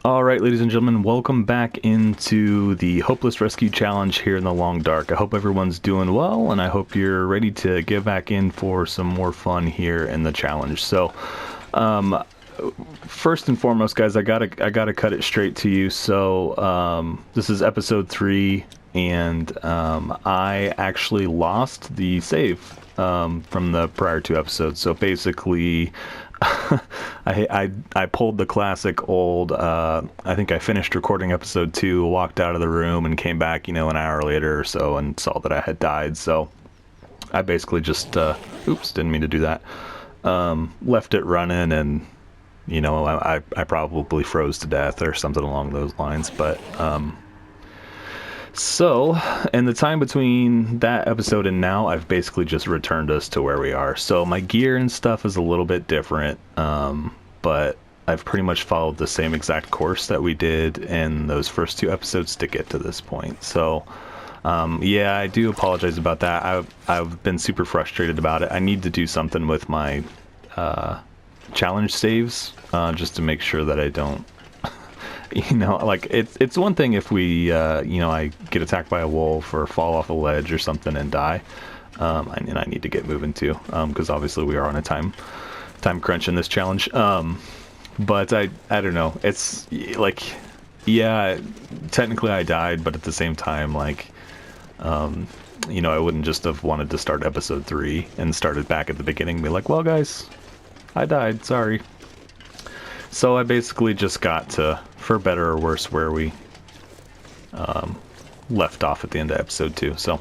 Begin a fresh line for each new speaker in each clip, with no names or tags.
All right, ladies and gentlemen, welcome back into the Hopeless Rescue Challenge here in the Long Dark. I hope everyone's doing well, and I hope you're ready to get back in for some more fun here in the challenge. So, first and foremost, guys, I gotta cut it straight to you. So, this is episode 3, and I actually lost the save from the prior 2 episodes. So basically, I pulled the classic old. I think I finished recording episode 2, walked out of the room, and came back, an hour later or so, and saw that I had died. So I basically just, oops, didn't mean to do that. Left it running, and I probably froze to death or something along those lines. But so, in the time between that episode and now, I've basically just returned us to where we are. So my gear and stuff is a little bit different, but I've pretty much followed the same exact course that we did in those first 2 episodes to get to this point. So, yeah, I do apologize about that. I've been super frustrated about it. I need to do something with my challenge saves, just to make sure that I don't... like it's one thing if we, I get attacked by a wolf or fall off a ledge or something and die, and I need to get moving too, because obviously we are on a time crunch in this challenge. But I don't know. It's like, yeah, technically I died, but at the same time, like, I wouldn't just have wanted to start episode 3 and started back at the beginning and be like, well, guys, I died. Sorry. So I basically just got to, for better or worse, where we left off at the end of episode 2. So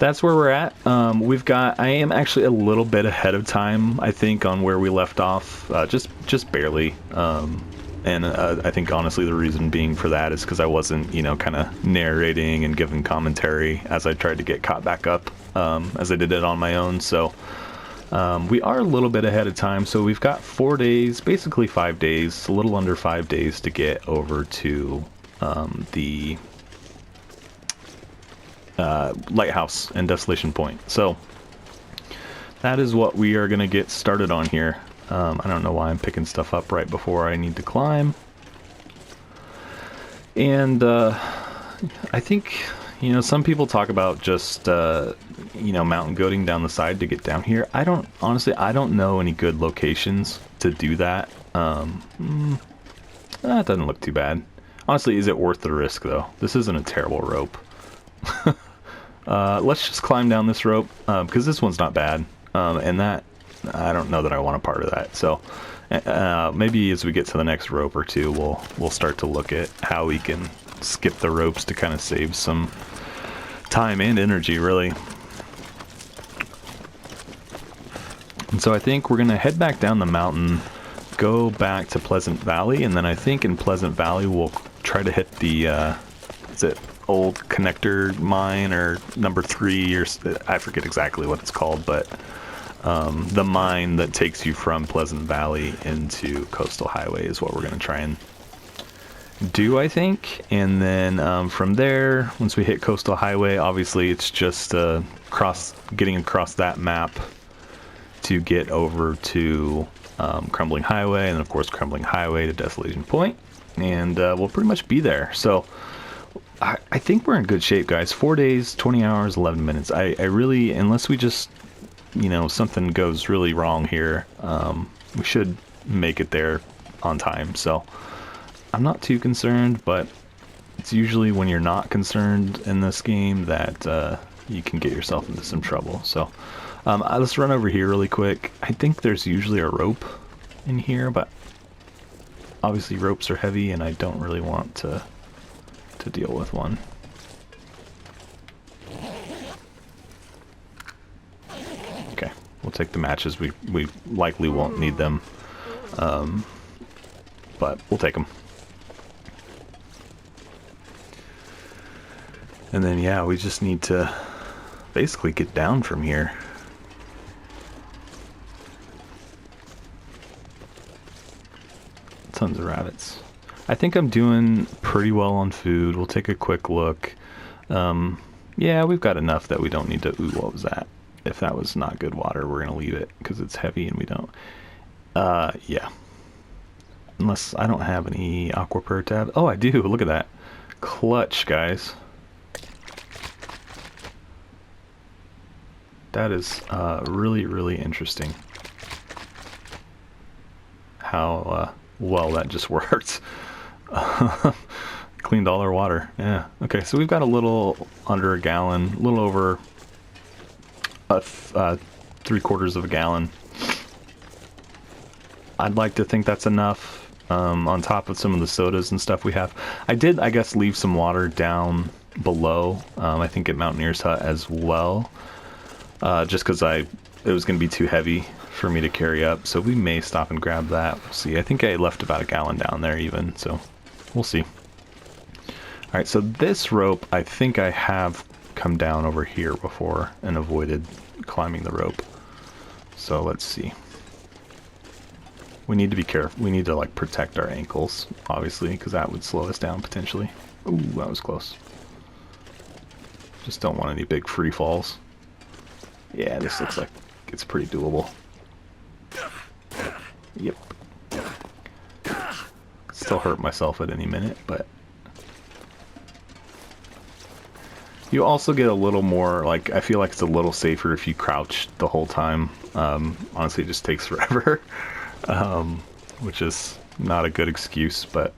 that's where we're at. I am actually a little bit ahead of time, I think, on where we left off, just barely. And I think honestly the reason being for that is because I wasn't, kind of narrating and giving commentary as I tried to get caught back up, as I did it on my own. So we are a little bit ahead of time, so we've got 4 days, basically 5 days, a little under 5 days to get over to the lighthouse and Desolation Point. So that is what we are going to get started on here. I don't know why I'm picking stuff up right before I need to climb. And I think... some people talk about just, mountain goating down the side to get down here. I don't know any good locations to do that. That doesn't look too bad. Honestly, is it worth the risk, though? This isn't a terrible rope. Let's just climb down this rope, because this one's not bad. And that, I don't know that I want a part of that. So, maybe as we get to the next rope or 2, we'll start to look at how we can skip the ropes to kind of save some time and energy, really. And so I think we're gonna head back down the mountain, go back to Pleasant Valley, and then I think in Pleasant Valley we'll try to hit the is it old connector mine or number 3, or I forget exactly what it's called, but the mine that takes you from Pleasant Valley into Coastal Highway is what we're gonna try and do, I think. And then from there, once we hit Coastal Highway, obviously it's just getting across that map to get over to Crumbling Highway, and of course Crumbling Highway to Desolation Point, and we'll pretty much be there. So I think we're in good shape, guys. 4 days, 20 hours, 11 minutes. I really, unless we just, something goes really wrong here, we should make it there on time. So I'm not too concerned, but it's usually when you're not concerned in this game that you can get yourself into some trouble. So let's run over here really quick. I think there's usually a rope in here, but obviously ropes are heavy and I don't really want to deal with one. Okay, we'll take the matches. We likely won't need them, but we'll take them. And then, yeah, we just need to basically get down from here. Tons of rabbits. I think I'm doing pretty well on food. We'll take a quick look. Yeah, we've got enough that we don't need to... Ooh, what was that? If that was not good water, we're going to leave it because it's heavy and we don't... yeah. Unless I don't have any aquapur tab. Oh, I do. Look at that. Clutch, guys. That is really, really interesting. How well that just worked. Cleaned all our water. Yeah. Okay, so we've got a little under a gallon, a little over 3/4 of a gallon. I'd like to think that's enough. On top of some of the sodas and stuff we have. I did, I guess, leave some water down below. I think at Mountaineer's Hut as well. Just because it was going to be too heavy for me to carry up. So we may stop and grab that. We'll see. I think I left about a gallon down there even. So we'll see. Alright, so this rope, I think I have come down over here before and avoided climbing the rope. So let's see. We need to be careful. We need to like protect our ankles, obviously, because that would slow us down potentially. Ooh, that was close. Just don't want any big free falls. Yeah, this looks like it's pretty doable. Yep. Still hurt myself at any minute, but you also get a little more, like, I feel like it's a little safer if you crouch the whole time. Honestly, it just takes forever. Which is not a good excuse, but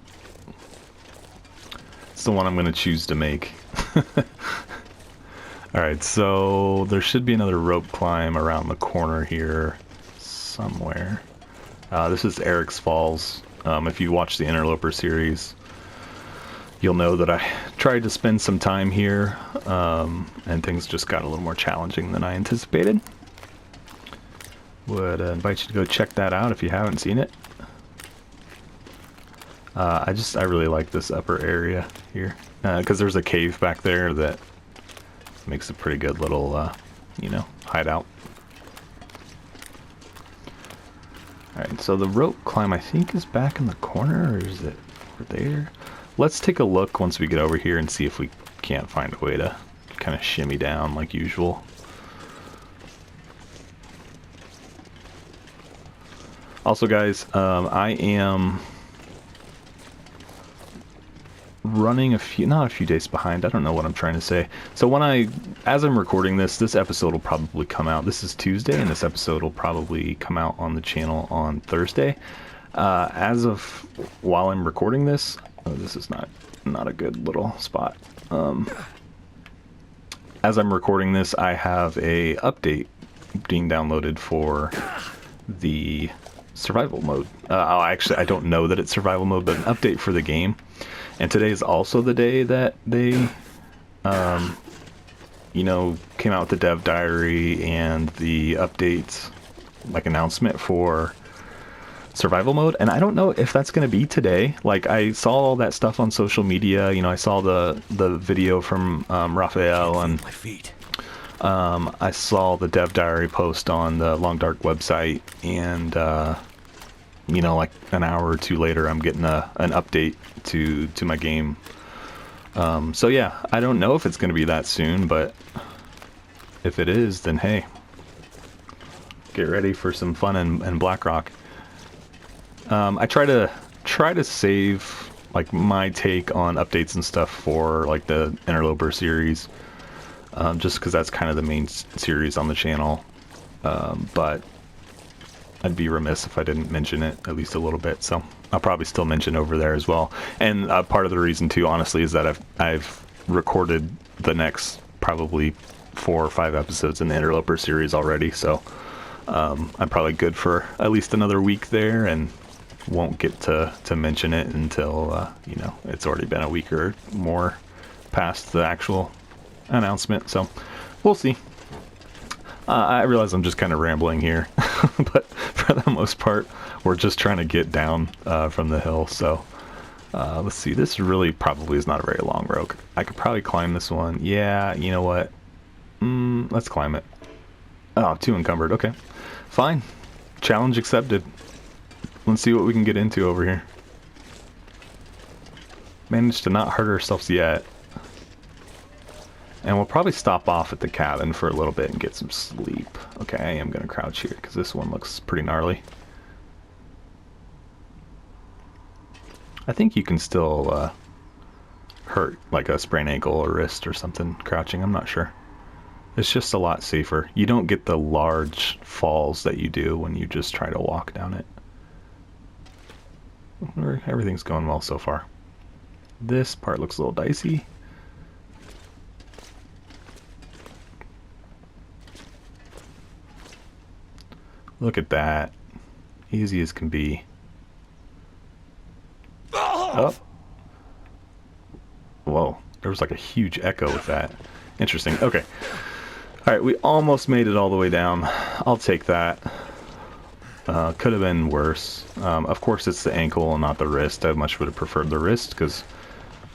it's the one I'm going to choose to make. Alright, so there should be another rope climb around the corner here somewhere. This is Eric's Falls. If you watch the Interloper series, you'll know that I tried to spend some time here, and things just got a little more challenging than I anticipated. Would invite you to go check that out if you haven't seen it. I really like this upper area here because there's a cave back there that makes a pretty good little, you know, hideout. Alright, so the rope climb I think is back in the corner, or is it over there? Let's take a look once we get over here and see if we can't find a way to kind of shimmy down like usual. Also, guys, I am running not a few days behind. I don't know what I'm trying to say. So as I'm recording this episode will probably come out. This is Tuesday, and this episode will probably come out on the channel on Thursday. As of while I'm recording this, this is not a good little spot. As I'm recording this, I have a update being downloaded for the survival mode. Actually, I don't know that it's survival mode, but an update for the game. And today is also the day that they, you know, came out with the dev diary and the update, like, announcement for survival mode. And I don't know if that's going to be today. Like, I saw all that stuff on social media. You know, I saw the video from Raphael, and I saw the dev diary post on the Long Dark website, and you know, like an hour or two later, I'm getting an update to my game. So yeah, I don't know if it's going to be that soon, but if it is, then hey, get ready for some fun in Blackrock. I try to save like my take on updates and stuff for like the Interloper series, just because that's kind of the main series on the channel. But I'd be remiss if I didn't mention it at least a little bit, so I'll probably still mention over there as well. And part of the reason too, honestly, is that I've recorded the next probably 4 or 5 episodes in the Interloper series already, so I'm probably good for at least another week there, and won't get to mention it until you know, it's already been a week or more past the actual announcement. So we'll see. I realize I'm just kind of rambling here, but for the most part, we're just trying to get down from the hill. So let's see. This really probably is not a very long rope. I could probably climb this one. Yeah, you know what? Let's climb it. Oh, too encumbered. Okay, fine. Challenge accepted. Let's see what we can get into over here. Managed to not hurt ourselves yet. And we'll probably stop off at the cabin for a little bit and get some sleep. Okay, I am going to crouch here because this one looks pretty gnarly. I think you can still hurt like a sprained ankle or wrist or something crouching. I'm not sure. It's just a lot safer. You don't get the large falls that you do when you just try to walk down it. Everything's going well so far. This part looks a little dicey. Look at that. Easy as can be. Oh. Whoa. There was like a huge echo with that. Interesting. Okay. Alright, we almost made it all the way down. I'll take that. Could have been worse. Of course it's the ankle and not the wrist. I much would have preferred the wrist because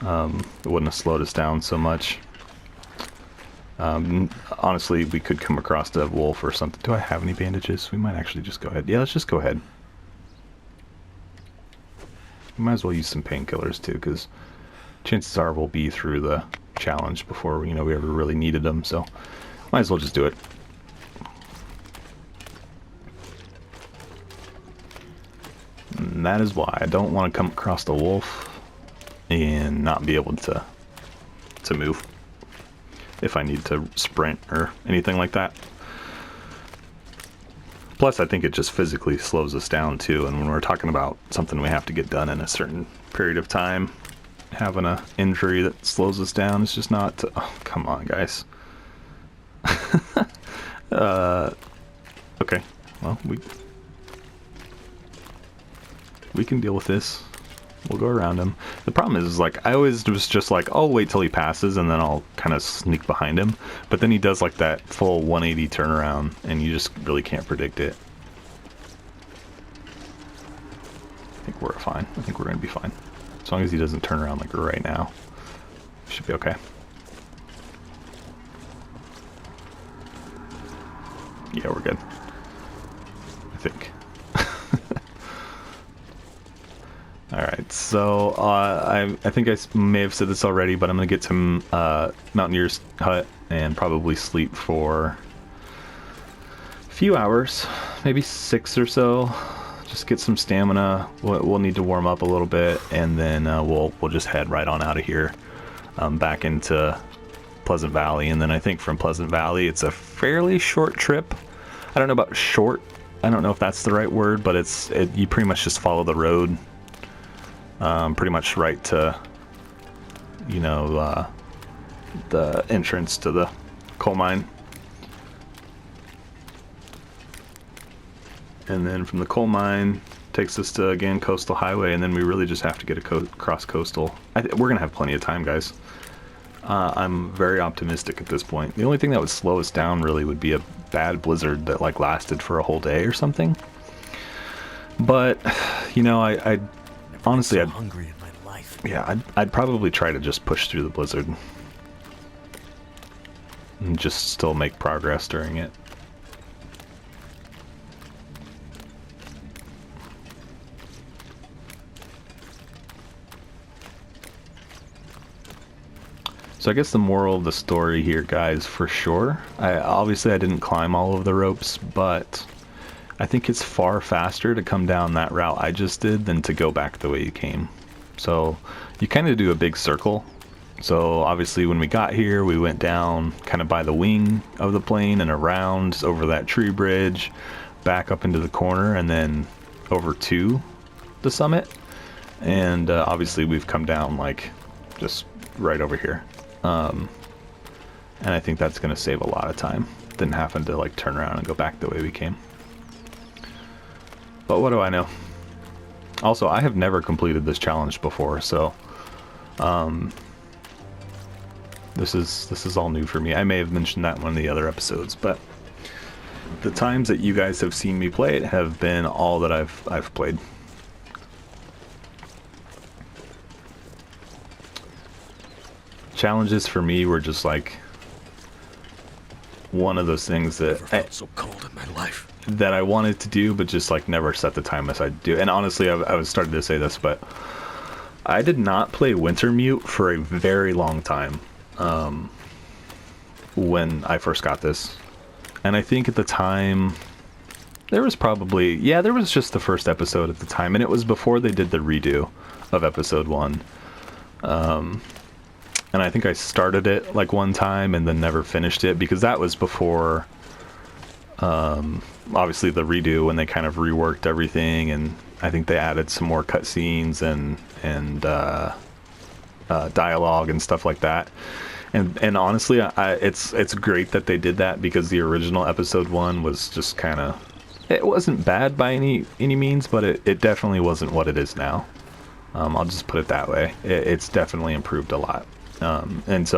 it wouldn't have slowed us down so much. Honestly, we could come across a wolf or something. Do I have any bandages? We might actually just go ahead. Yeah, let's just go ahead. We might as well use some painkillers too, because chances are we'll be through the challenge before we ever really needed them. So might as well just do it. And that is why I don't want to come across the wolf and not be able to move if I need to sprint or anything like that. Plus, I think it just physically slows us down too, and when we're talking about something we have to get done in a certain period of time, having an injury that slows us down is just not... Oh, come on, guys. Okay, well, we can deal with this. We'll go around him. The problem is like, I always was just like, I'll wait till he passes and then I'll kind of sneak behind him. But then he does like that full 180 turnaround and you just really can't predict it. I think we're fine. I think we're going to be fine. As long as he doesn't turn around like right now. Should be okay. Yeah, we're good. I think. Alright, so I think I may have said this already, but I'm going to get to Mountaineer's Hut and probably sleep for a few hours, maybe 6 or so. Just get some stamina. We'll need to warm up a little bit, and then we'll just head right on out of here back into Pleasant Valley. And then I think from Pleasant Valley it's a fairly short trip. I don't know about short. I don't know if that's the right word, but you pretty much just follow the road. Pretty much right to, the entrance to the coal mine. And then from the coal mine, takes us to, again, Coastal Highway, and then we really just have to get across Coastal. We're going to have plenty of time, guys. I'm very optimistic at this point. The only thing that would slow us down, really, would be a bad blizzard that, like, lasted for a whole day or something. But, I honestly,
I'm so hungry in my life.
Yeah, I'd probably try to just push through the blizzard and just still make progress during it. So I guess the moral of the story here, guys, for sure. Obviously I didn't climb all of the ropes, but I think it's far faster to come down that route I just did than to go back the way you came. So you kind of do a big circle. So obviously when we got here, we went down kind of by the wing of the plane and around over that tree bridge, back up into the corner, and then over to the summit. And obviously we've come down like just right over here. And I think that's going to save a lot of time than having to like turn around and go back the way we came. But what do I know? Also, I have never completed this challenge before, so this is all new for me. I may have mentioned that in one of the other episodes, but the times that you guys have seen me play it have been all that I've played. Challenges for me were just like one of those things that
Never felt so cold in my life.
That I wanted to do, but just like never set the time aside to do. And honestly, I was starting to say this, but I did not play Wintermute for a very long time when I first got this. And I think at the time there was probably, there was just the first episode at the time, and it was before they did the redo. of episode 1. And I think I started it like one time and then never finished it, because that was before obviously the redo, when they kind of reworked everything, and I think they added some more cutscenes and dialogue and stuff like that. And honestly, it's great that they did that, because the original episode 1 was just kind of, it wasn't bad by any means, but it definitely wasn't what it is now. I'll just put it that way. It's definitely improved a lot. And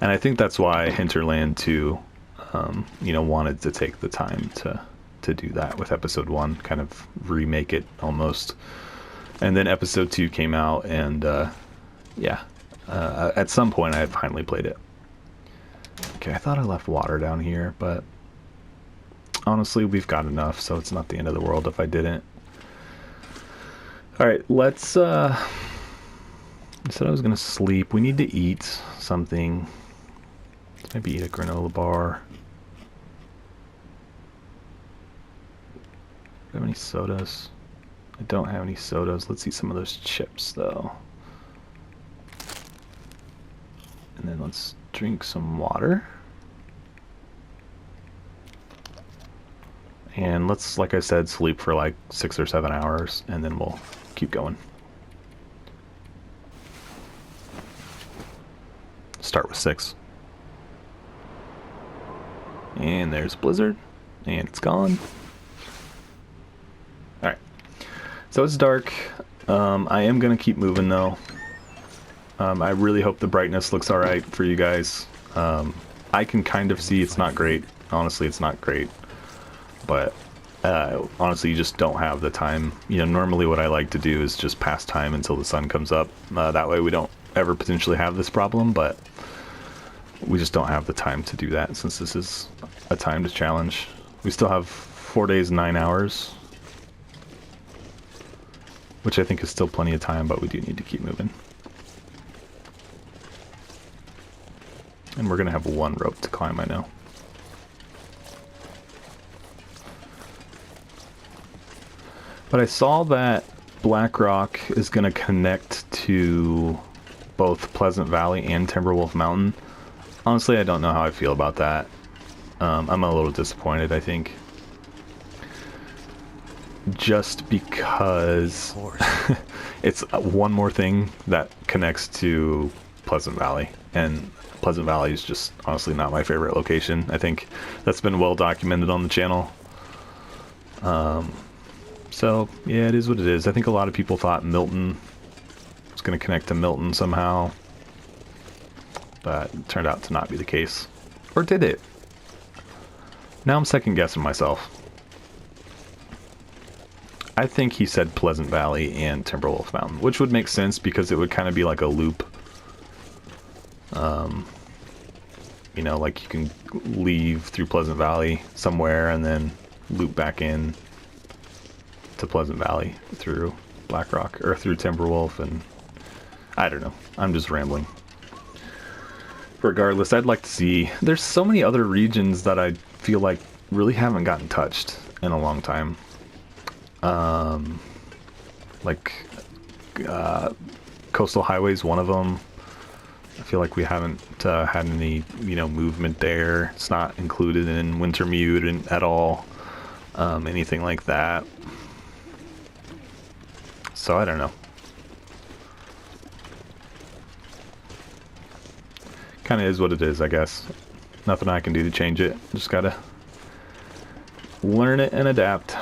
I think that's why Hinterland 2, wanted to take the time to do that with episode 1, kind of remake it almost. And then episode 2 came out, and at some point I had finally played it. Okay, I thought I left water down here, but honestly, we've got enough, so it's not the end of the world if I didn't. Alright, let's I said I was gonna sleep. We need to eat something. Let's maybe eat a granola bar. Do I have any sodas? I don't have any sodas. Let's eat some of those chips though. And then let's drink some water. And let's, like I said, sleep for like 6 or 7 hours, and then we'll keep going. Start with 6. And there's Blizzard, and it's gone. Alright, so it's dark. I am going to keep moving though. I really hope the brightness looks alright for you guys. I can kind of see it's not great. Honestly, it's not great. But honestly, you just don't have the time. Normally what I like to do is just pass time until the sun comes up. That way we don't ever potentially have this problem, but we just don't have the time to do that, since this is a timed challenge. We still have 4 days, 9 hours, which I think is still plenty of time, but we do need to keep moving. And we're gonna have 1 rope to climb, I know. But I saw that Black Rock is going to connect to both Pleasant Valley and Timberwolf Mountain. Honestly, I don't know how I feel about that. I'm a little disappointed, I think. Just because it's one more thing that connects to Pleasant Valley. And Pleasant Valley is just honestly not my favorite location. I think that's been well documented on the channel. So, yeah, it is what it is. I think a lot of people thought Milton was going to connect to Milton somehow, but it turned out to not be the case. Or did it? Now I'm second guessing myself. I think he said Pleasant Valley and Timberwolf Mountain, which would make sense because it would kind of be like a loop. Like you can leave through Pleasant Valley somewhere and then loop back in to Pleasant Valley through Black Rock, or through Timberwolf, and I don't know. I'm just rambling. Regardless, I'd like to see... There's so many other regions that I feel like really haven't gotten touched in a long time. Coastal Highway's one of them. I feel like we haven't had any, movement there. It's not included in Wintermute at all. Anything like that. So I don't know. Kind of is what it is, I guess. Nothing I can do to change it. Just gotta learn it and adapt.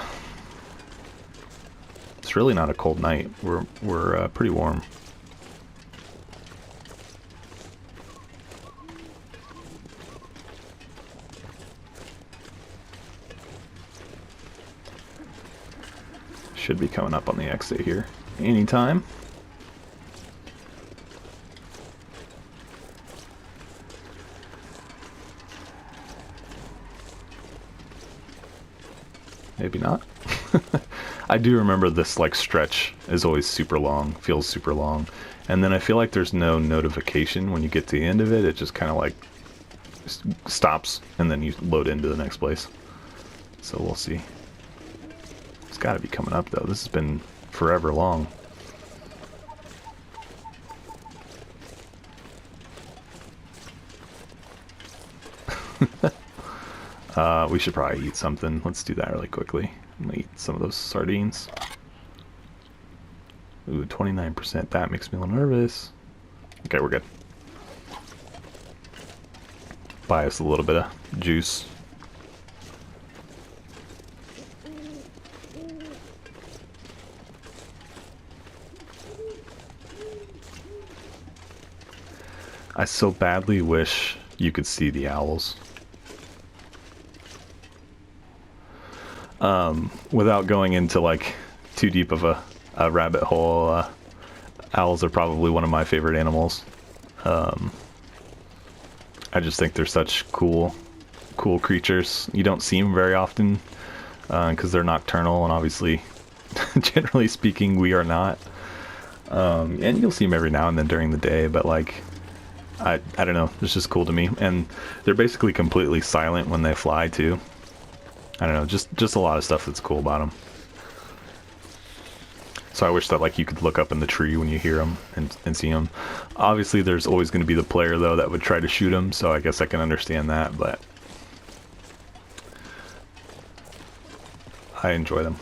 It's really not a cold night. We're pretty warm. Should be coming up on the exit here anytime. Maybe not. I do remember this stretch is always super long, feels super long, and then I feel like there's no notification when you get to the end of it. It just kind of stops, and then you load into the next place. So we'll see. It's got to be coming up though. This has been forever long. We should probably eat something. Let's do that really quickly. I'm gonna eat some of those sardines. Ooh, 29%. That makes me a little nervous. Okay, we're good. Buy us a little bit of juice. I so badly wish you could see the owls. Without going into like too deep of a rabbit hole, owls are probably one of my favorite animals. I just think they're such cool creatures. You don't see them very often because they're nocturnal, and obviously, generally speaking, we are not. And you'll see them every now and then during the day, but like, I don't know, it's just cool to me. And they're basically completely silent when they fly too. I don't know, just a lot of stuff that's cool about them. So I wish that like you could look up in the tree when you hear them and see them. Obviously there's always going to be the player though that would try to shoot them, so I guess I can understand that, but I enjoy them.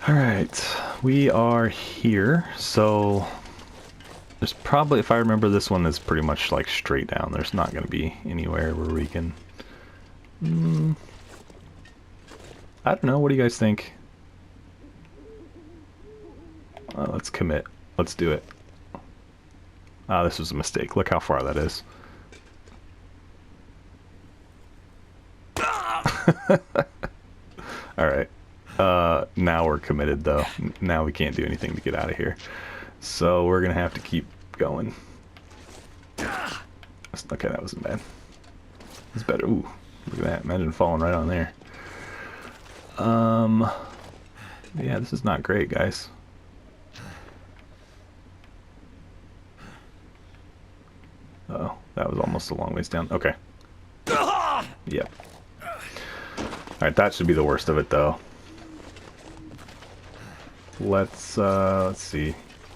Alright, we are here, so there's probably, if I remember, this one is pretty much like straight down. There's not going to be anywhere where we can... I don't know, what do you guys think? Let's commit. Let's do it. Ah, this was a mistake. Look how far that is. Alright. Now we're committed, though. Now we can't do anything to get out of here. So we're going to have to keep going. Okay, that wasn't bad. It's better. Ooh, look at that. Imagine falling right on there. Yeah, this is not great, guys. Oh, that was almost a long ways down. Okay. Yep. Alright, that should be the worst of it, though. Let's see.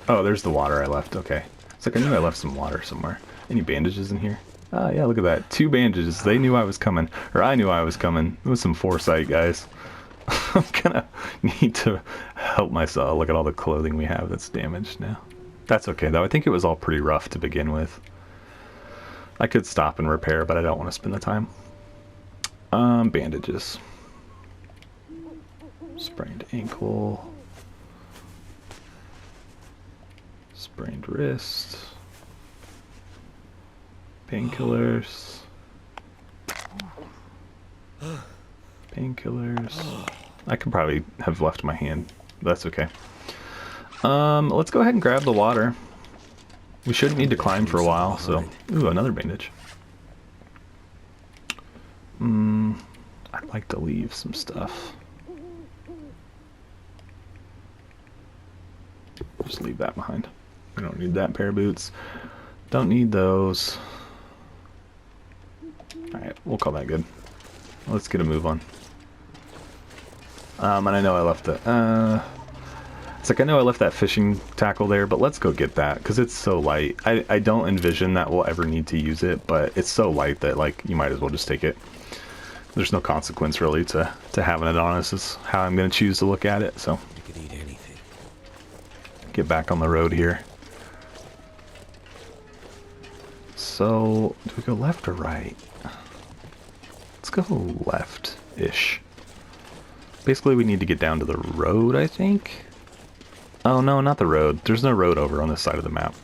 Oh, there's the water I left. Okay. It's like I knew I left some water somewhere. Any bandages in here? Ah, yeah, look at that. 2 bandages. They knew I was coming. Or I knew I was coming. It was some foresight, guys. I'm gonna need to help myself. Look at all the clothing we have that's damaged now. That's okay, though. I think it was all pretty rough to begin with. I could stop and repair, but I don't want to spend the time. Bandages. Sprained ankle. Sprained wrist. Painkillers. Painkillers. I could probably have left my hand. But that's okay. Let's go ahead and grab the water. We shouldn't need to climb for a while, so... Ooh, another bandage. I'd like to leave some stuff. Just leave that behind. We don't need that pair of boots. Don't need those. Alright, we'll call that good. Let's get a move on. And I know I left the... It's like I know I left that fishing tackle there, but let's go get that, because it's so light. I don't envision that we'll ever need to use it, but it's so light that like you might as well just take it. There's no consequence really to having it on us. Is how I'm going to choose to look at it, so...
You could eat anything.
Get back on the road here. So, do we go left or right? Let's go left-ish. Basically, we need to get down to the road, I think. Oh, no, not the road. There's no road over on this side of the map.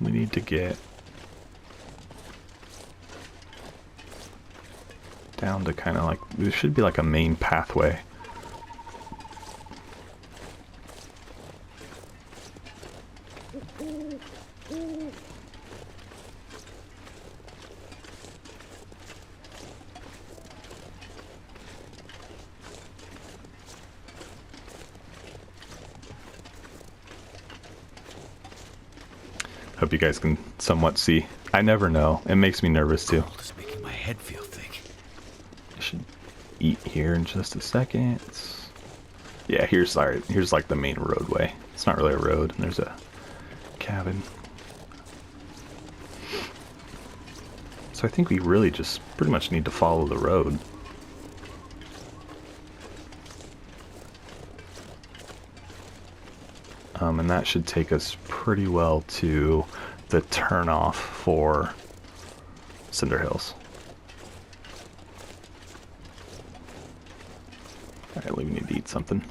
We need to get down to kind of like... There should be like a main pathway. Hope you guys can somewhat see. I never know. It makes me nervous too.
It's making my head feel thick.
I should eat here in just a second. Yeah, here's like the main roadway. It's not really a road. There's a cabin. So I think we really just pretty much need to follow the road. And that should take us pretty well to the turnoff for Cinder Hills. Alright, we need to eat something.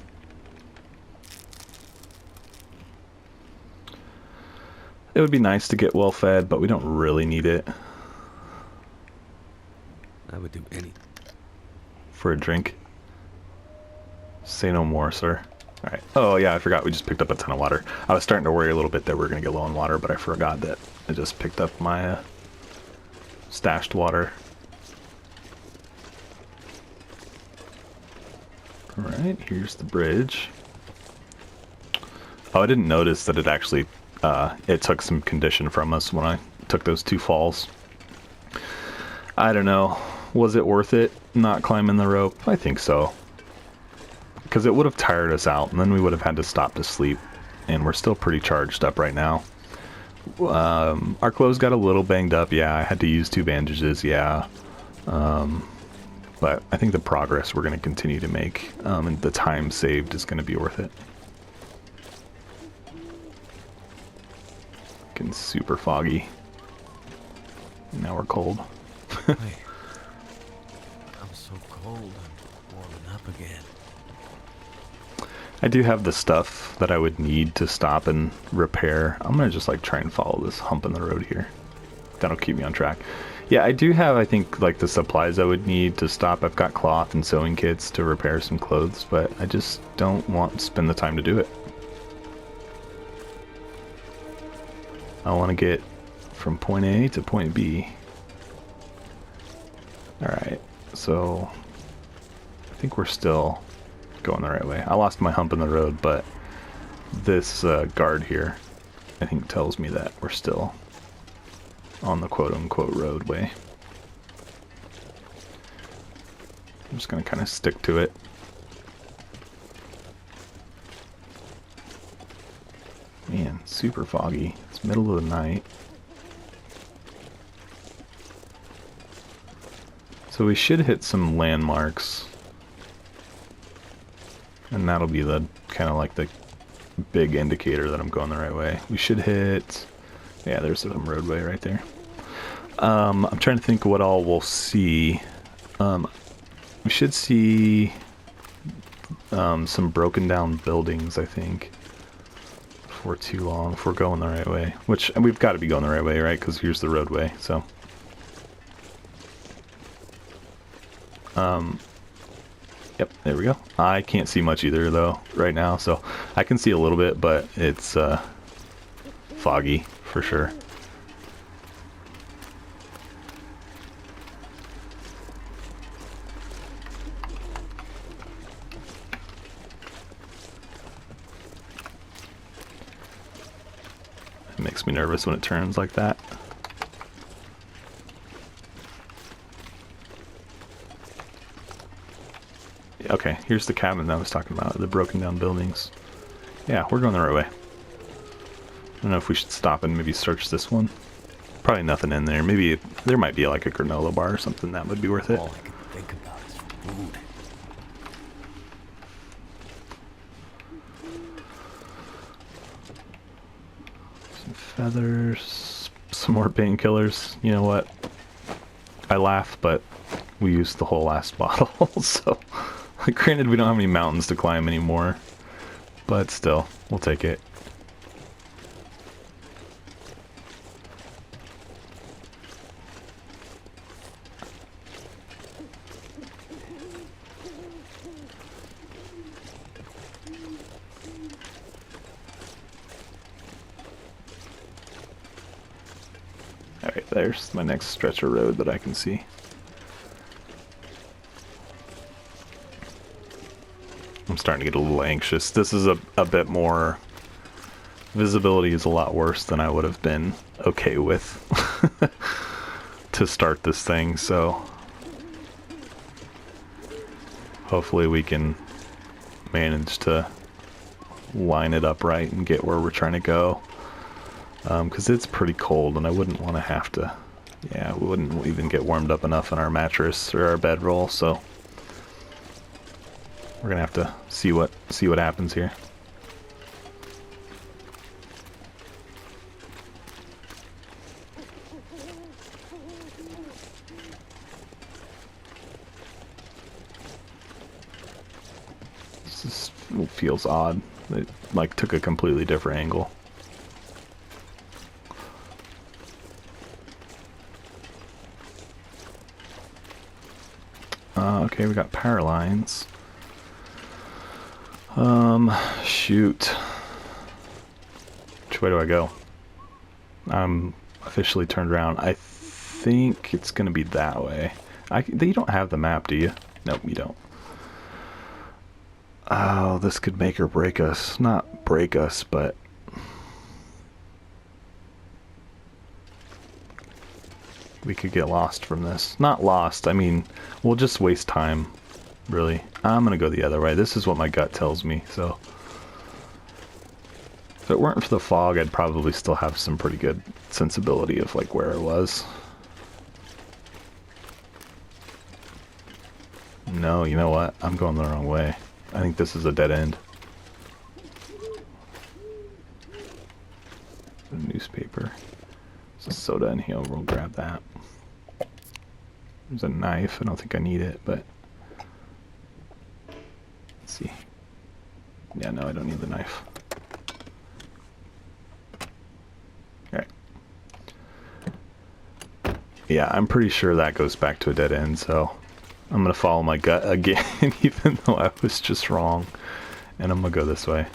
It would be nice to get well fed, but we don't really need it.
I would do anything.
For a drink. Say no more, sir. Alright. Oh, yeah, I forgot we just picked up a ton of water. I was starting to worry a little bit that we were going to get low on water, but I forgot that I just picked up my stashed water. Alright, here's the bridge. Oh, I didn't notice that it actually, it took some condition from us when I took those 2 falls. I don't know. Was it worth it not climbing the rope? I think so. Because it would have tired us out, and then we would have had to stop to sleep. And we're still pretty charged up right now. Our clothes got a little banged up, yeah. I had to use 2 bandages, yeah. But I think the progress we're going to continue to make, and the time saved is going to be worth it. Getting super foggy. Now we're cold.
Wait. I'm so cold. I'm warming up again.
I do have the stuff that I would need to stop and repair. I'm going to just like try and follow this hump in the road here. That'll keep me on track. Yeah, I do have, I think, like the supplies I would need to stop. I've got cloth and sewing kits to repair some clothes, but I just don't want to spend the time to do it. I want to get from point A to point B. Alright, so I think we're still going the right way. I lost my hump in the road, but this guard here, I think, tells me that we're still on the quote-unquote roadway. I'm just going to kind of stick to it. Man, super foggy. It's middle of the night. So we should hit some landmarks. And that'll be the kind of like the big indicator that I'm going the right way. We should hit... Yeah, there's some roadway right there. I'm trying to think what all we'll see. We should see some broken down buildings, I think, before too long, if we're going the right way. Which, and we've got to be going the right way, right? Because here's the roadway, so... Yep, there we go. I can't see much either, though, right now, so I can see a little bit, but it's foggy, for sure. It makes me nervous when it turns like that. Okay, here's the cabin that I was talking about, the broken down buildings. Yeah, we're going the right way. I don't know if we should stop and maybe search this one. Probably nothing in there. Maybe there might be like a granola bar or something that would be worth it.
All I can think about is food.
Some feathers, some more painkillers. You know what? I laugh, but we used the whole last bottle, so... Granted, we don't have any mountains to climb anymore, but still, we'll take it. Alright, there's my next stretch of road that I can see. I'm starting to get a little anxious. This is a bit more... Visibility is a lot worse than I would have been okay with to start this thing, so... Hopefully we can manage to line it up right and get where we're trying to go. Because it's pretty cold and I wouldn't want to have to Yeah, we wouldn't even get warmed up enough in our mattress or our bedroll, so we're gonna have to see what happens here. This just feels odd. It like took a completely different angle. Okay, we got power lines. Shoot. Which way do I go? I'm officially turned around. I think it's gonna be that way. You don't have the map, do you? Nope, you don't. Oh, this could make or break us. Not break us, but... we could get lost from this. Not lost, I mean, we'll just waste time, really. I'm gonna go the other way. This is what my gut tells me, so... if it weren't for the fog, I'd probably still have some pretty good sensibility of, like, where it was. No, you know what? I'm going the wrong way. I think this is a dead end. A newspaper. There's a soda in here. We'll grab that. There's a knife. I don't think I need it, but... let's see. Yeah, no, I don't need the knife. Alright. Yeah, I'm pretty sure that goes back to a dead end, so... I'm gonna follow my gut again, even though I was just wrong. And I'm gonna go this way.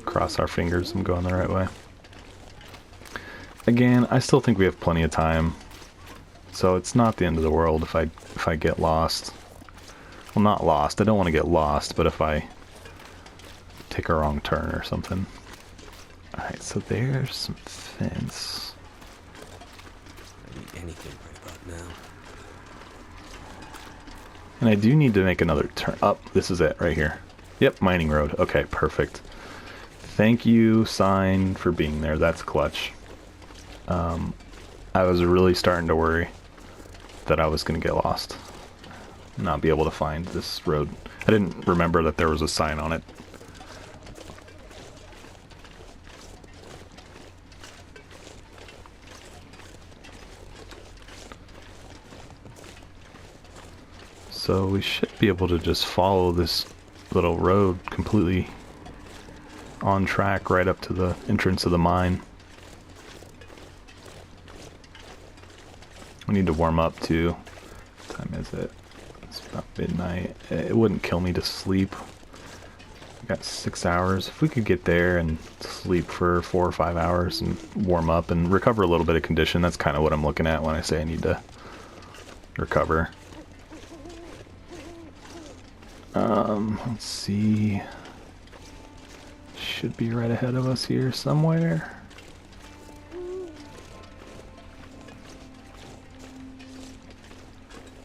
Cross our fingers, I'm going the right way. Again, I still think we have plenty of time. So it's not the end of the world if I get lost. Well, not lost. I don't want to get lost, but if I take a wrong turn or something. Alright, so there's some fence.
I need anything right about now.
And I do need to make another turn. Up, this is it, right here. Yep, mining road. Okay, perfect. Thank you, sign, for being there. That's clutch. I was really starting to worry that I was going to get lost. Not be able to find this road. I didn't remember that there was a sign on it. So we should be able to just follow this little road completely on track right up to the entrance of the mine. We need to warm up too. What time is it? It's about midnight. It wouldn't kill me to sleep. We got 6 hours. If we could get there and sleep for 4 or 5 hours and warm up and recover a little bit of condition, that's kind of what I'm looking at when I say I need to recover. Let's see. Should be right ahead of us here somewhere.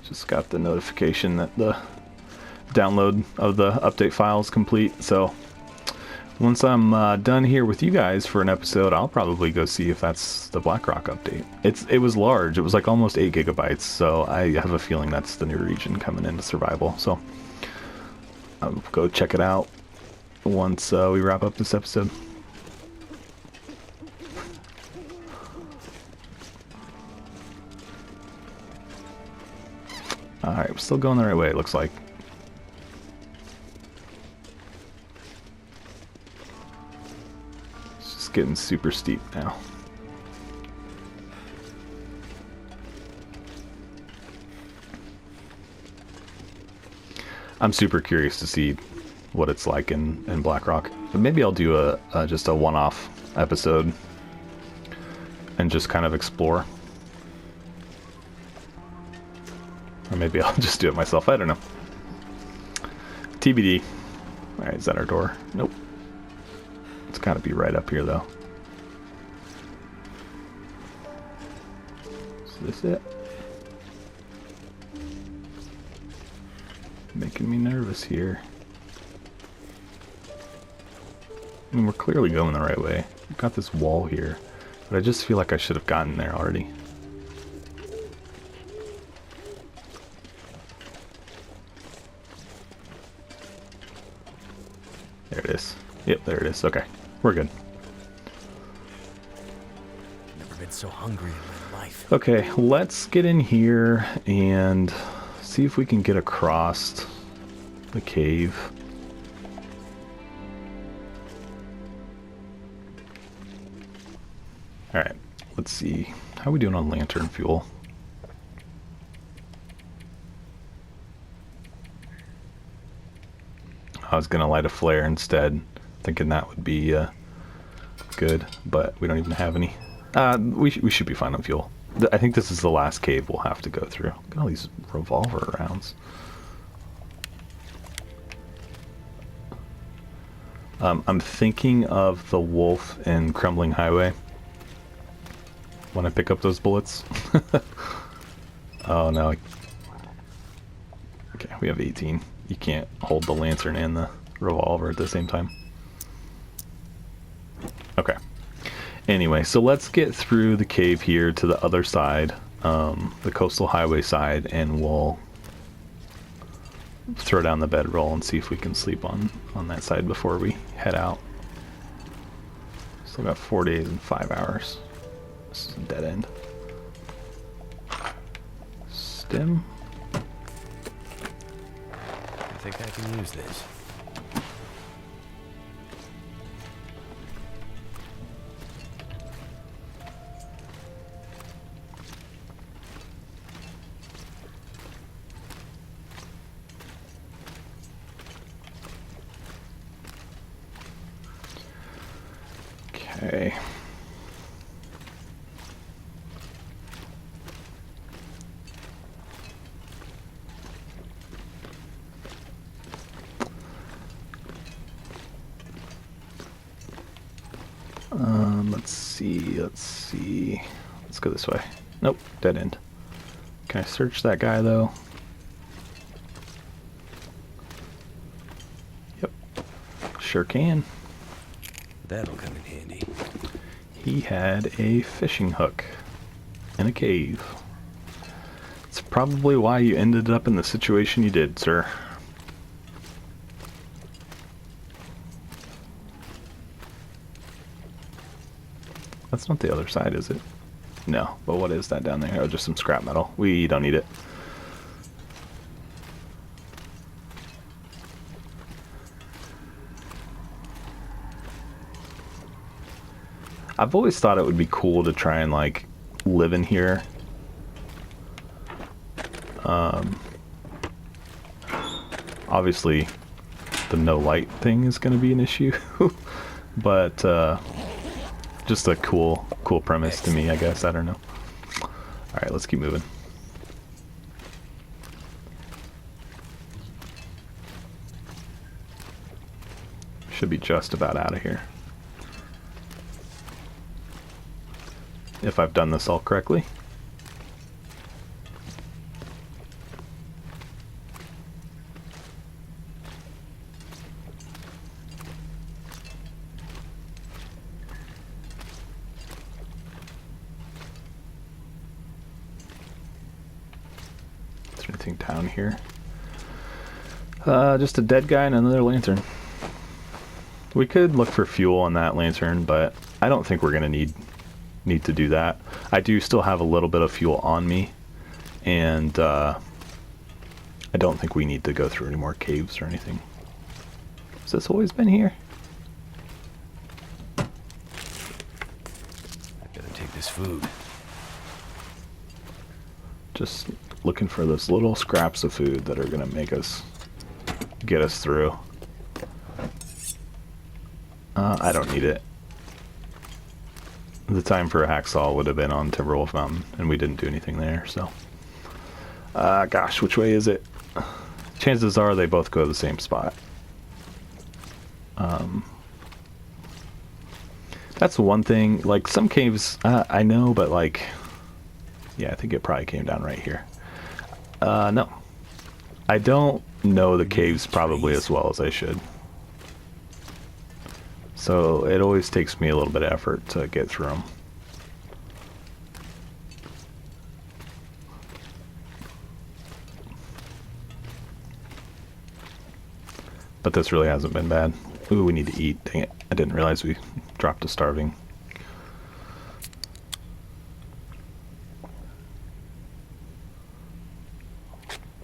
Just got the notification that the download of the update file is complete. So once I'm done here with you guys for an episode, I'll probably go see if that's the Blackrock update. It was large. It was like almost 8 gigabytes. So I have a feeling that's the new region coming into survival. So I'll go check it out once we wrap up this episode. Alright, we're still going the right way, it looks like. It's just getting super steep now. I'm super curious to see what it's like in Blackrock. But maybe I'll do just a one-off episode and just kind of explore. Or maybe I'll just do it myself. I don't know. TBD. Alright, is that our door? Nope. It's gotta be right up here, though. Is this it? Making me nervous here. I mean, we're clearly going the right way. We've got this wall here, but I just feel like I should have gotten there already. There it is. Yep, there it is. Okay, we're good.
Never been so hungry in my life.
Okay, let's get in here and see if we can get across the cave. Alright, let's see. How are we doing on lantern fuel? I was going to light a flare instead, thinking that would be good, but we don't even have any. We should be fine on fuel. I think this is the last cave we'll have to go through. Look at all these revolver rounds. I'm thinking of the wolf in Crumbling Highway when I pick up those bullets. Oh no. Okay, we have 18. You can't hold the lantern and the revolver at the same time. Okay. Anyway, so let's get through the cave here to the other side, the coastal highway side, and we'll throw down the bedroll and see if we can sleep on that side before we head out. Still got 4 days and 5 hours. This is a dead end. Stem.
I think I can use this.
Okay. Let's see. Let's go this way. Nope, dead end. Can I search that guy though? Yep, sure can.
That'll come in handy.
He had a fishing hook in a cave. It's probably why you ended up in the situation you did, sir. That's not the other side, is it? No, but what is that down there? Oh, just some scrap metal. We don't need it. I've always thought it would be cool to try and like live in here. Obviously the no light thing is going to be an issue, but just a cool premise to me, I guess. I don't know. All right, let's keep moving. Should be just about out of here. If I've done this all correctly. Is there anything down here? Just a dead guy and another lantern. We could look for fuel on that lantern, but I don't think we're gonna need to do that. I do still have a little bit of fuel on me, and I don't think we need to go through any more caves or anything. Has this always been here?
I gotta take this food.
Just looking for those little scraps of food that are gonna make us get us through. I don't need it. The time for a hacksaw would have been on Timberwolf Mountain, and we didn't do anything there, so. Gosh, which way is it? Chances are they both go to the same spot. That's one thing. Like, some caves, I know, but like, yeah, I think it probably came down right here. No. I don't know the caves probably as well as I should. So it always takes me a little bit of effort to get through them. But this really hasn't been bad. Ooh, we need to eat. Dang it. I didn't realize we dropped to starving.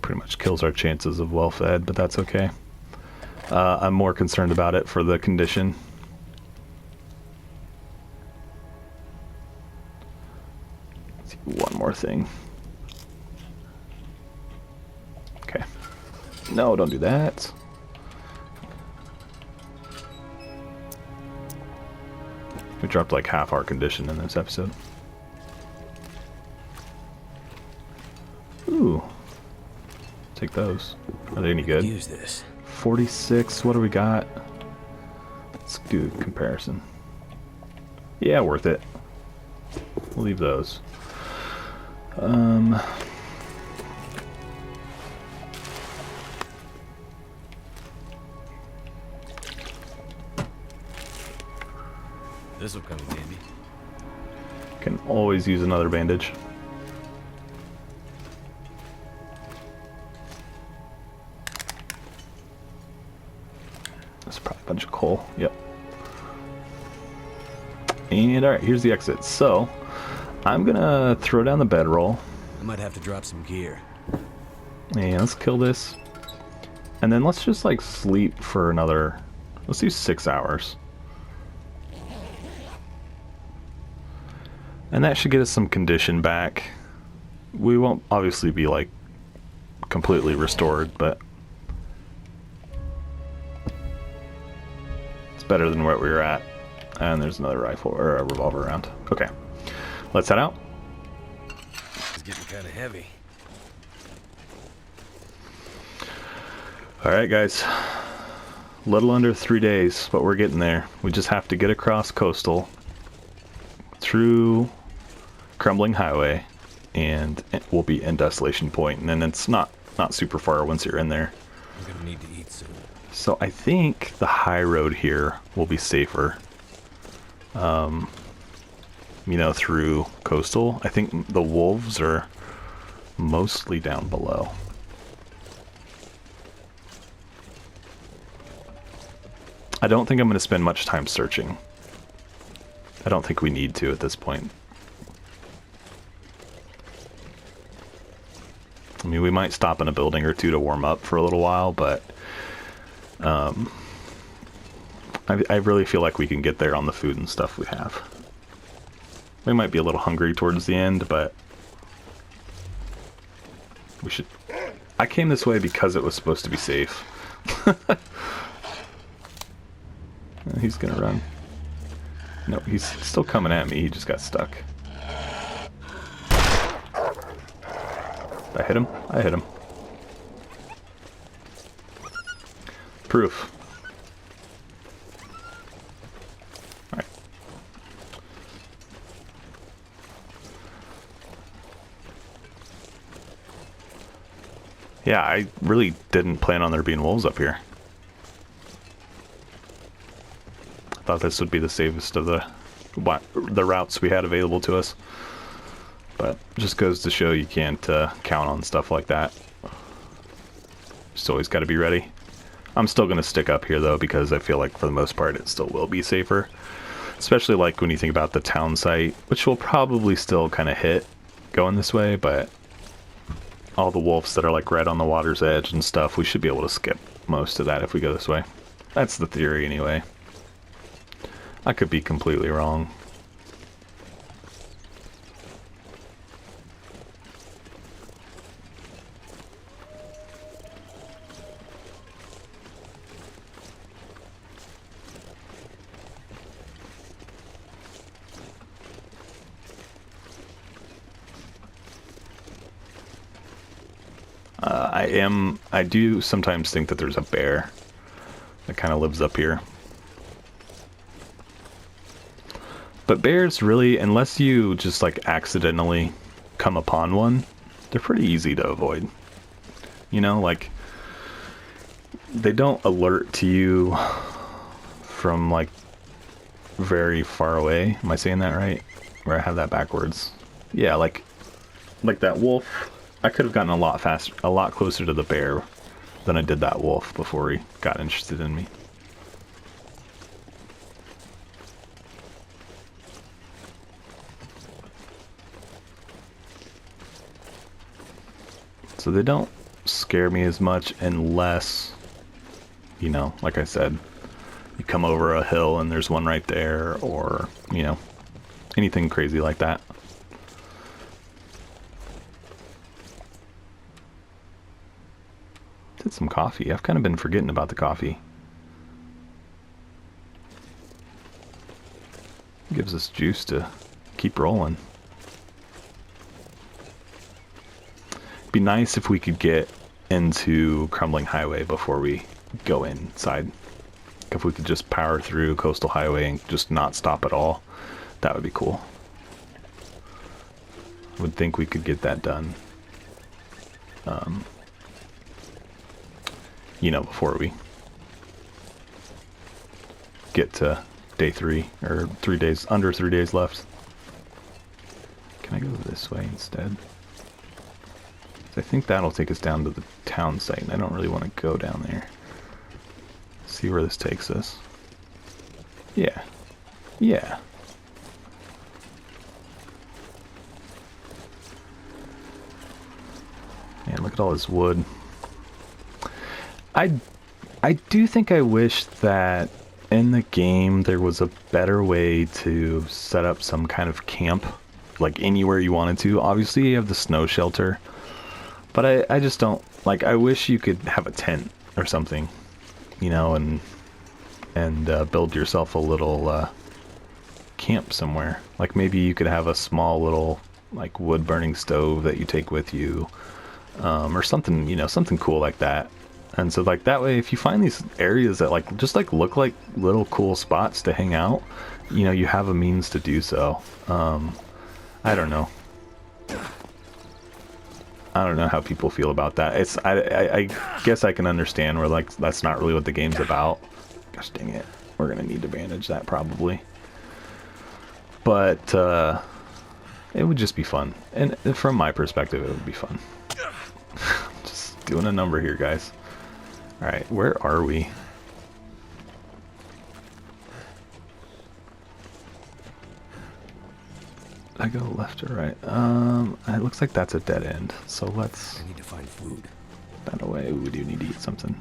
Pretty much kills our chances of well-fed, but that's okay. I'm more concerned about it for the condition. Let's see, one more thing. Okay. No, don't do that. We dropped like half our condition in this episode. Ooh. Take those. Are they any good?
Use this.
46. What do we got? Let's do a comparison. Yeah, worth it. We'll leave those.
This will come in handy.
Can always use another bandage. That's probably a bunch of coal. Yep. And alright, here's the exit. So, I'm gonna throw down the bedroll.
I might have to drop some gear.
And let's kill this. And then let's just like sleep for another... Let's do 6 hours. And that should get us some condition back. We won't obviously be like completely restored, but it's better than where we were at. And there's another rifle or a revolver around. Okay, let's head out.
It's getting kind of heavy.
All right, guys. Little under 3 days, but we're getting there. We just have to get across coastal through Crumbling Highway, and we'll be in Desolation Point, and then it's not super far once you're in there.
I'm gonna need to eat soon.
So I think the high road here will be safer. You know, through coastal. I think the wolves are mostly down below. I don't think I'm going to spend much time searching. I don't think we need to at this point. I mean, we might stop in a building or two to warm up for a little while, but I really feel like we can get there on the food and stuff we have. We might be a little hungry towards the end, but we should... I came this way because it was supposed to be safe. He's gonna run. No, he's still coming at me. He just got stuck. I hit him. I hit him. Proof. Alright. Yeah, I really didn't plan on there being wolves up here. I thought this would be the safest of the routes we had available to us. But just goes to show you can't count on stuff like that. Just always got to be ready. I'm still going to stick up here though, because I feel like for the most part it still will be safer. Especially like when you think about the town site, which will probably still kind of hit going this way, but all the wolves that are like right on the water's edge and stuff, we should be able to skip most of that if we go this way. That's the theory anyway. I could be completely wrong. I do sometimes think that there's a bear that kind of lives up here. But bears really, unless you just like accidentally come upon one, they're pretty easy to avoid. You know, like, they don't alert to you from, like, very far away. Am I saying that right? Or I have that backwards. Yeah, like that wolf. I could have gotten a lot faster, a lot closer to the bear than I did that wolf before he got interested in me. So they don't scare me as much unless, you know, like I said, you come over a hill and there's one right there, or, you know, anything crazy like that. Did some coffee. I've kind of been forgetting about the coffee. Gives us juice to keep rolling. Be nice if we could get into Crumbling Highway before we go inside. If we could just power through Coastal Highway and just not stop at all, that would be cool. Would think we could get that done. You know, before we get to day 3, or 3 days, under 3 days left. Can I go this way instead? I think that'll take us down to the town site, and I don't really want to go down there. See where this takes us. Yeah. Yeah. Man, look at all this wood. I do think I wish that in the game there was a better way to set up some kind of camp, like anywhere you wanted to. Obviously you have the snow shelter, but I just don't, like, I wish you could have a tent or something, you know, and build yourself a little camp somewhere. Like maybe you could have a small little, like, wood burning stove that you take with you, or something, you know, something cool like that. And so, like, that way, if you find these areas that, like, just, like, look like little cool spots to hang out, you know, you have a means to do so. I don't know. I don't know how people feel about that. It's, I guess I can understand where, like, that's not really what the game's about. Gosh dang it. We're gonna need to bandage that, probably. But, it would just be fun. And from my perspective, it would be fun. Just doing a number here, guys. Alright, where are we? I go left or right? It looks like that's a dead end. So let's...
I need to find food.
That away. We do need to eat something.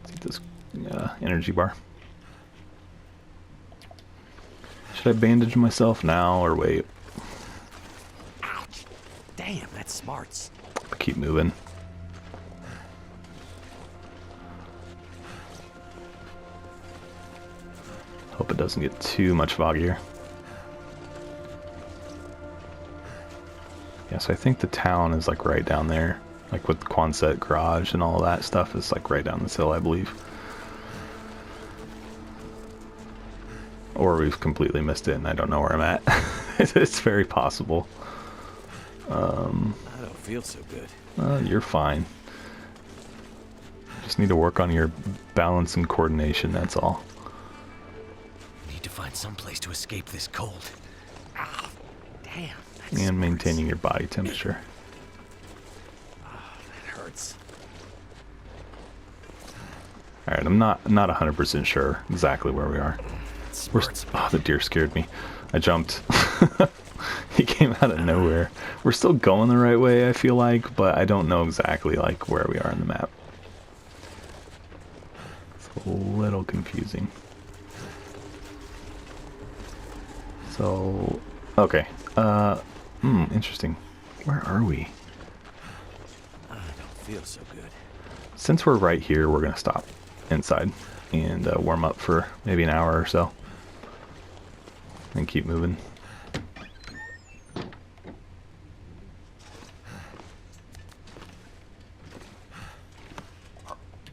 Let's eat this energy bar. Should I bandage myself now or wait?
Ouch! Damn, that smarts.
Keep moving. Hope it doesn't get too much foggier. Yeah, so I think the town is like right down there. Like with the Quonset garage and all that stuff is like right down this hill, I believe. Or we've completely missed it and I don't know where I'm at. It's very possible.
I don't feel so good.
You're fine. Just need to work on your balance and coordination, that's all.
Need to find some place to escape this cold. Ah, damn.
And maintaining your body temperature.
Oh, that hurts.
Alright, I'm not 100% sure exactly where we are. Oh, the deer scared me. I jumped. He came out of nowhere. We're still going the right way, I feel like, but I don't know exactly like where we are on the map. It's a little confusing. So, okay. Interesting. Where are we?
I don't feel so good.
Since we're right here, we're gonna stop inside and warm up for maybe an hour or so. And keep moving.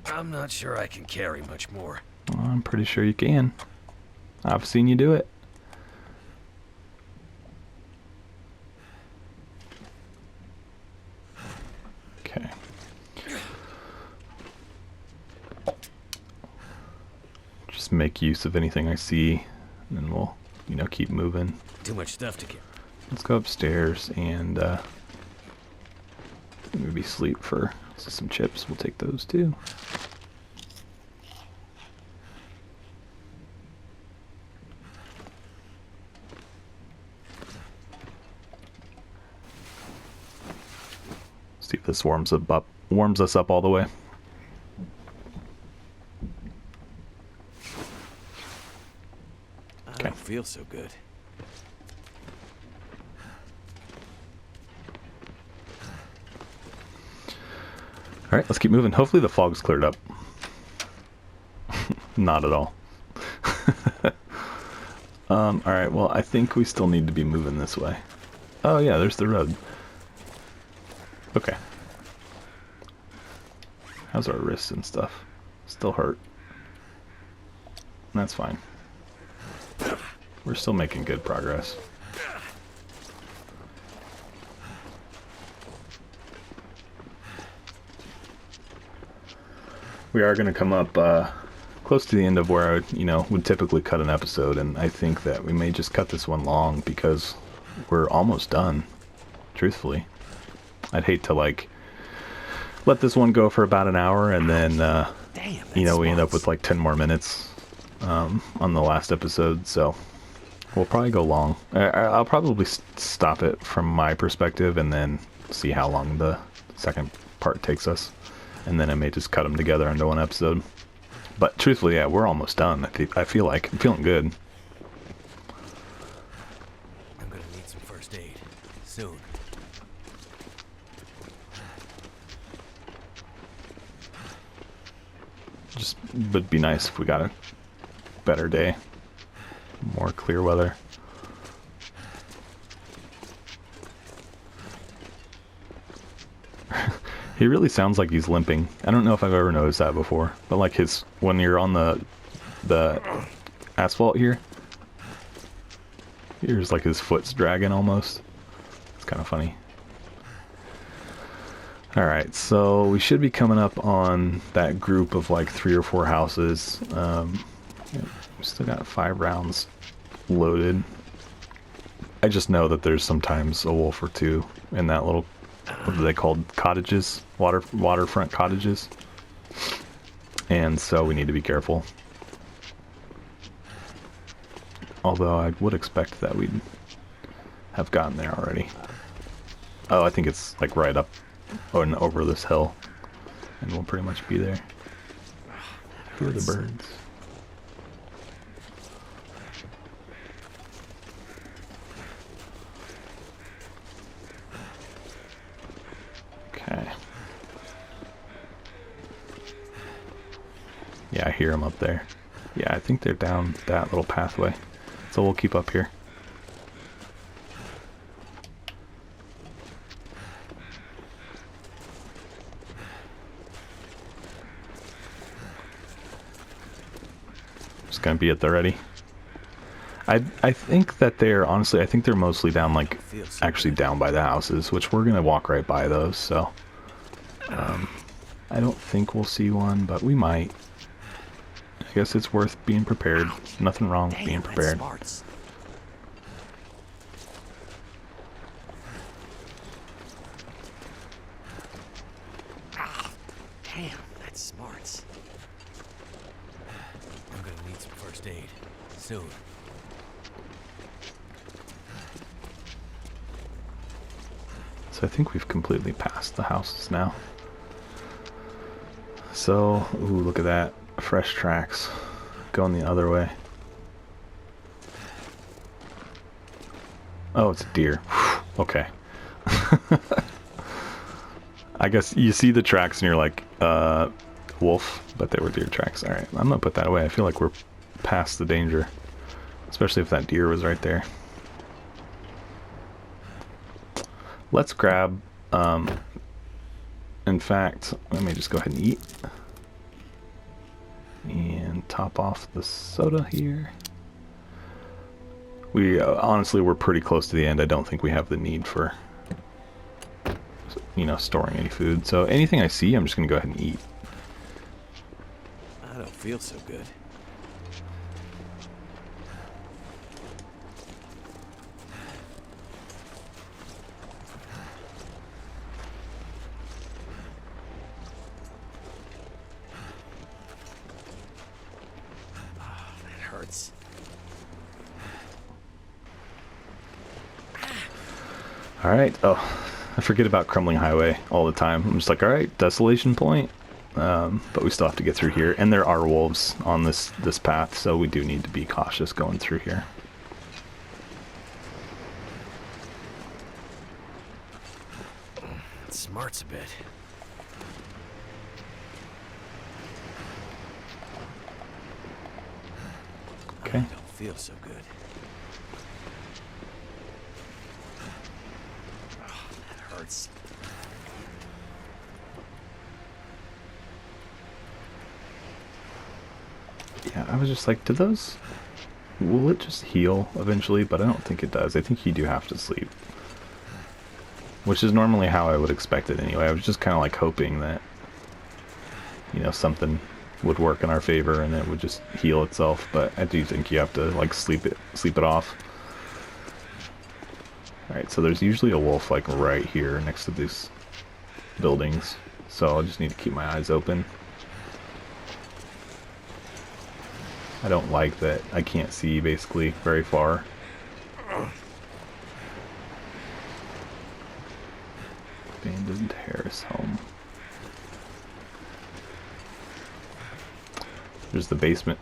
I'm not sure I can carry much more.
Well, I'm pretty sure you can. I've seen you do it. just make use of anything I see, and then we'll, you know, keep moving.
Too much stuff to get.
Let's go upstairs and maybe sleep for some chips. We'll take those too. See if this warms us up all the way.
I don't feel so good.
All right, let's keep moving. Hopefully the fog's cleared up. Not at all. All right, well, I think we still need to be moving this way. Oh yeah, there's the road. Okay. How's our wrists and stuff? Still hurt. That's fine. We're still making good progress. We are going to come up close to the end of where I would, you know, would typically cut an episode, and I think that we may just cut this one long because we're almost done, truthfully. I'd hate to, like, let this one go for about an hour, and then, you know, we end up with, like, 10 more minutes on the last episode, so we'll probably go long. I'll probably stop it from my perspective and then see how long the second part takes us. And then I may just cut them together into one episode. But truthfully, yeah, we're almost done. I feel like I'm feeling good.
I'm gonna need some first aid soon.
Just would be nice if we got a better day, more clear weather. He really sounds like he's limping. I don't know if I've ever noticed that before, but like when you're on the asphalt here, here's like his foot's dragging almost. It's kind of funny. All right, so we should be coming up on that group of like 3 or 4 houses. We still got 5 rounds loaded. I just know that there's sometimes a wolf or two in that little, what are they called? Cottages? Waterfront cottages. And so we need to be careful. Although I would expect that we'd have gotten there already. Oh, I think it's like right up and over this hill. And we'll pretty much be there. Hear the birds. Okay. Yeah, I hear them up there. Yeah, I think they're down that little pathway. So we'll keep up here. Just gonna be at the ready. I think that they're, honestly, I think they're mostly down, like, actually down by the houses, which we're gonna walk right by those, so. I don't think we'll see one, but we might. I guess it's worth being prepared. Nothing wrong with being prepared.
Damn, that's smarts. I'm gonna need some first aid soon.
So I think we've completely passed the houses now. So, ooh, look at that. Fresh tracks going the other way. Oh, it's a deer. Okay. I guess you see the tracks and you're like, wolf, but they were deer tracks. Alright, I'm gonna put that away. I feel like we're past the danger. Especially if that deer was right there. Let's grab, in fact, let me just go ahead and eat. And top off the soda here. We, honestly, we're pretty close to the end. I don't think we have the need for, you know, storing any food. So anything I see, I'm just going to go ahead and eat.
I don't feel so good.
Alright, oh, I forget about Crumbling Highway all the time. I'm just like, alright, Desolation Point. But we still have to get through here. And there are wolves on this path, so we do need to be cautious going through here.
It smarts a bit.
Okay.
I don't feel so good. Oh, that hurts.
Yeah, I was just like, will it just heal eventually? But I don't think it does. I think you do have to sleep. Which is normally how I would expect it anyway. I was just kind of like hoping that, you know, something would work in our favor and it would just heal itself. But I do think you have to like sleep it off. Alright, so there's usually a wolf like right here next to these buildings. So I just need to keep my eyes open. I don't like that I can't see basically very far. Abandoned Harris home. There's the basement.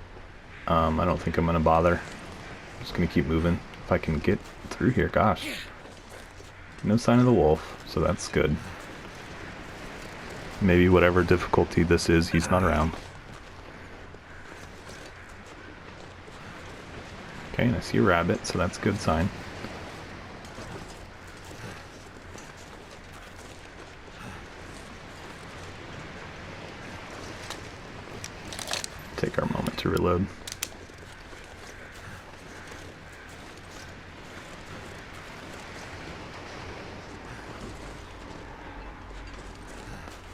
I don't think I'm gonna bother. I'm just gonna keep moving. If I can get through here, gosh. No sign of the wolf, so that's good. Maybe whatever difficulty this is, he's not around. Okay, and I see a rabbit, so that's a good sign. Take our moment to reload.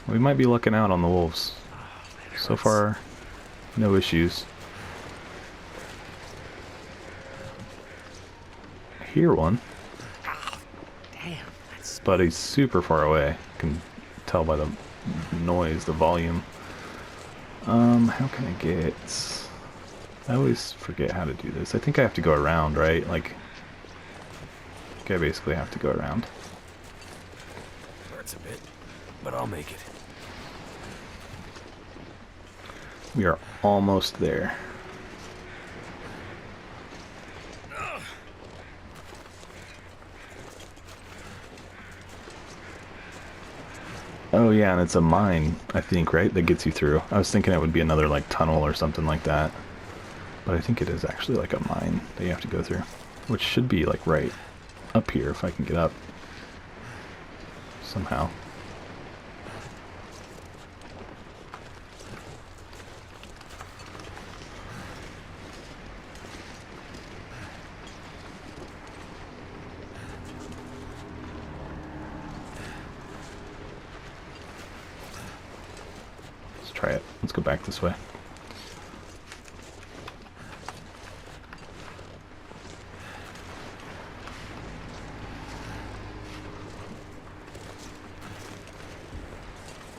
We might be looking out on the wolves. So far, no issues. I hear one.
Damn,
But he's super far away. I can tell by the noise, the volume. How can I get... I always forget how to do this. I think I have to go around, right? Like, I think I basically have to go around.
hurts a bit, but I'll make it.
We are almost there. Oh yeah, and it's a mine, I think, right? That gets you through. I was thinking it would be another, like, tunnel or something like that. But I think it is actually, like, a mine that you have to go through. Which should be, like, right up here if I can get up. Somehow. Try it. Let's go back this way.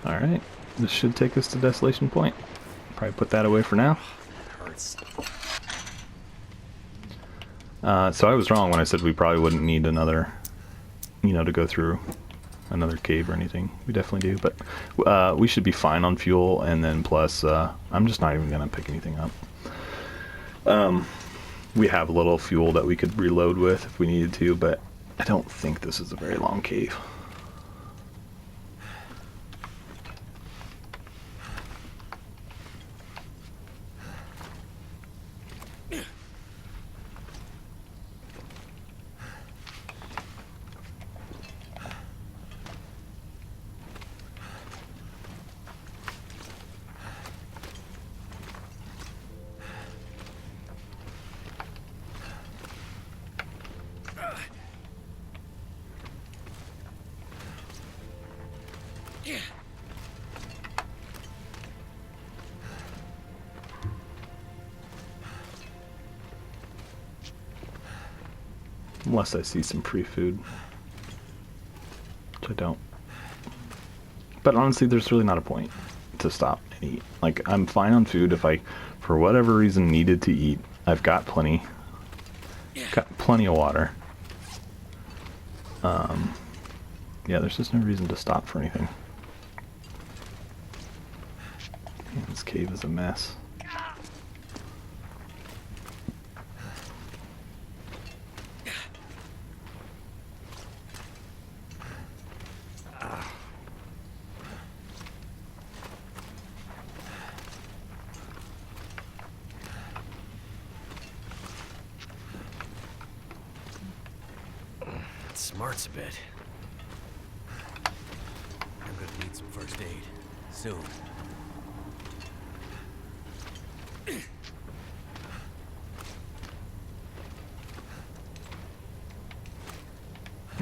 Alright, this should take us to Desolation Point. Probably put that away for now.
That hurts.
So I was wrong when I said we probably wouldn't need another, you know, to go through another cave or anything. We definitely do, but we should be fine on fuel, and then plus I'm just not even gonna pick anything up. We have a little fuel that we could reload with if we needed to, but I don't think this is a very long cave. Unless I see some free food. Which I don't. But honestly, there's really not a point to stop and eat. Like, I'm fine on food if I, for whatever reason, needed to eat. I've got plenty. Got plenty of water. Yeah, there's just no reason to stop for anything. Man, this cave is a mess.
Smarts a bit. I'm gonna need some first aid soon.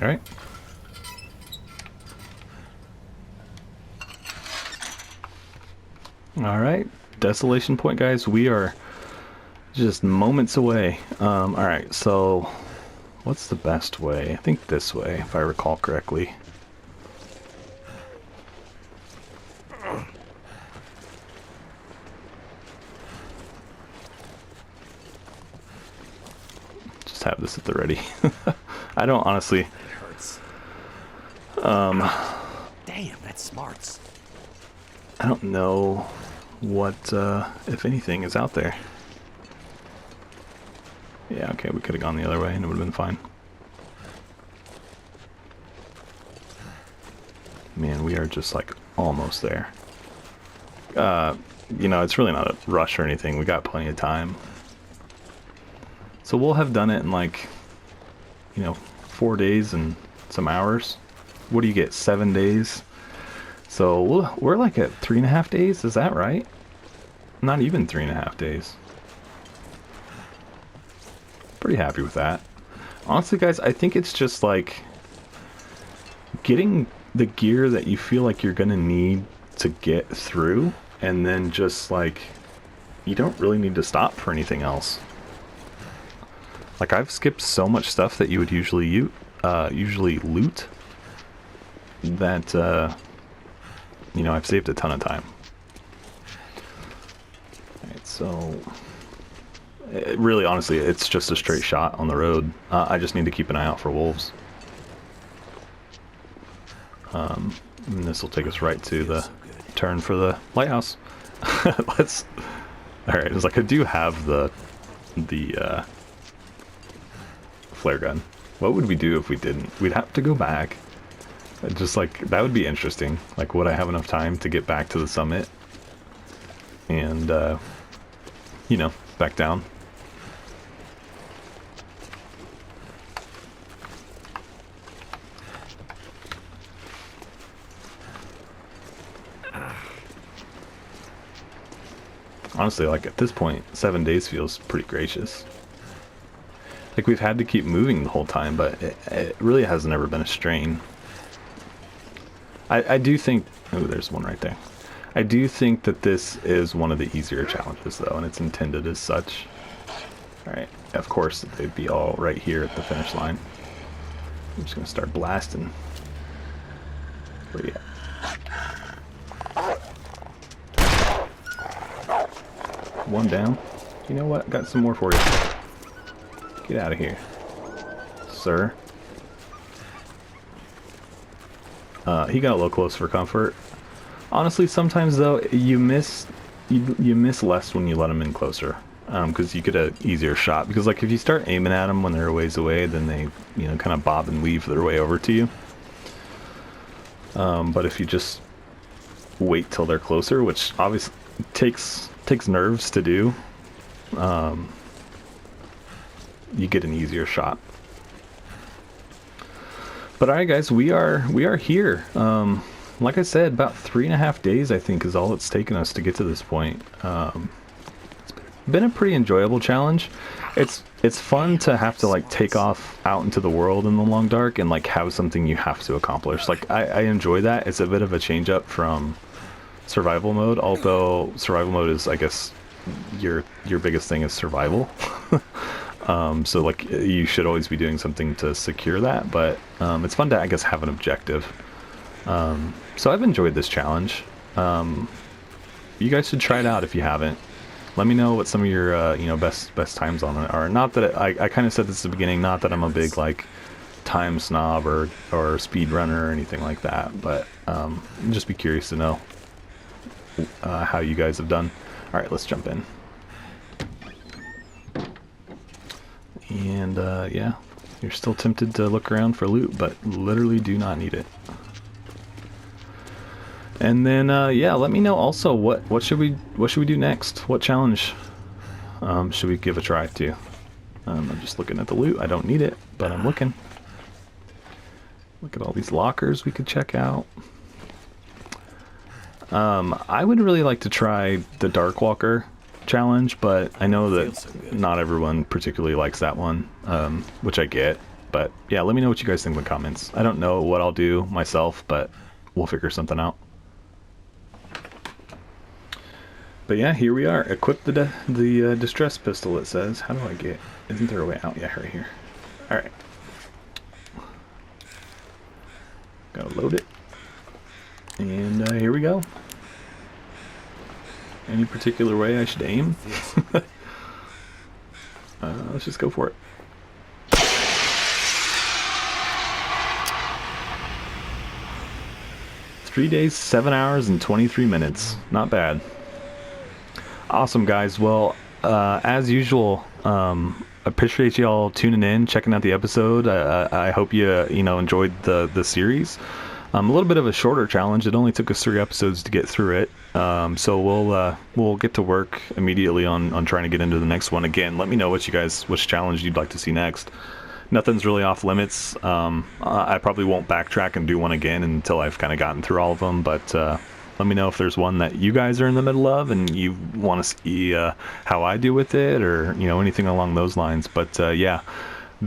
All right. All right, Desolation Point, guys. We are just moments away. All right, so what's the best way? I think this way, if I recall correctly. Just have this at the ready. I don't honestly.
It hurts. Damn, that's smarts.
I don't know what, if anything, is out there. Yeah, okay, we could have gone the other way and it would have been fine. Man, we are just like almost there. You know, it's really not a rush or anything. We got plenty of time. So we'll have done it in like, you know, 4 days and some hours. What do you get, 7 days? So we're like at 3.5 days, is that right? Not even 3.5 days. Pretty happy with that. Honestly, guys, I think it's just like getting the gear that you feel like you're gonna need to get through, and then just like you don't really need to stop for anything else. Like, I've skipped so much stuff that you would usually loot that you know, I've saved a ton of time. Alright, so really, honestly, it's just a straight shot on the road. I just need to keep an eye out for wolves. And this will take us right to the turn for the lighthouse. Let's. All right, it's like I do have the flare gun. What would we do if we didn't? We'd have to go back. Just like that would be interesting. Like, would I have enough time to get back to the summit and you know, back down? Honestly, like at this point, 7 days feels pretty gracious. Like, we've had to keep moving the whole time, but it really hasn't ever been a strain. I do think... Oh, there's one right there. I do think that this is one of the easier challenges, though, and it's intended as such. Alright, of course, they'd be all right here at the finish line. I'm just going to start blasting. Where are you at? One down. You know what? Got some more for you. Get out of here, sir. He got a little close for comfort. Honestly, sometimes though you miss less when you let them in closer, because you get an easier shot. Because like if you start aiming at them when they're a ways away, then they, you know, kind of bob and weave their way over to you. But if you just wait till they're closer, which obviously takes nerves to do, you get an easier shot. But alright, guys, we are here. Like I said, about 3.5 days I think is all it's taken us to get to this point. It's been a pretty enjoyable challenge. It's fun to have to like take off out into the world in the long dark and like have something you have to accomplish. Like I enjoy that. It's a bit of a change up from survival mode, although survival mode is, I guess, your biggest thing is survival. So like you should always be doing something to secure that, but it's fun to, I guess, have an objective. So I've enjoyed this challenge. You guys should try it out if you haven't. Let me know what some of your you know, best times on it are. Not that I kind of said this at the beginning, not that I'm a big like time snob or speed runner or anything like that, but I'd just be curious to know how you guys have done. All right, let's jump in. And yeah, you're still tempted to look around for loot, but literally do not need it. And then yeah, let me know also what should we do next? What challenge should we give a try to? I'm just looking at the loot. I don't need it, but I'm looking. Look at all these lockers we could check out. I would really like to try the Darkwalker challenge, but I know that not everyone particularly likes that one, which I get. But yeah, let me know what you guys think in the comments. I don't know what I'll do myself, but we'll figure something out. But yeah, here we are. Equip the distress pistol, it says. How do I get... Isn't there a way out? Yeah, right here. Alright. Gotta load it. And here we go. Any particular way I should aim? Let's just go for it. Three days, 7 hours, and 23 minutes. Not bad. Awesome, guys. Well, as usual, appreciate y'all tuning in, checking out the episode. I hope you enjoyed the series. A little bit of a shorter challenge. It only took us 3 episodes to get through it. So we'll get to work immediately on trying to get into the next one. Again, let me know which challenge you'd like to see next. Nothing's really off limits. I probably won't backtrack and do one again until I've kind of gotten through all of them, but let me know if there's one that you guys are in the middle of and you want to see how I do with it, or anything along those lines. But yeah,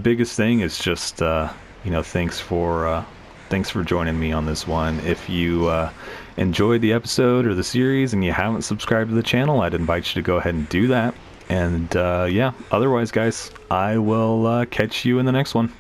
biggest thing is just thanks for joining me on this one. If you enjoyed the episode or the series and you haven't subscribed to the channel, I'd invite you to go ahead and do that. And yeah, otherwise, guys, I will catch you in the next one.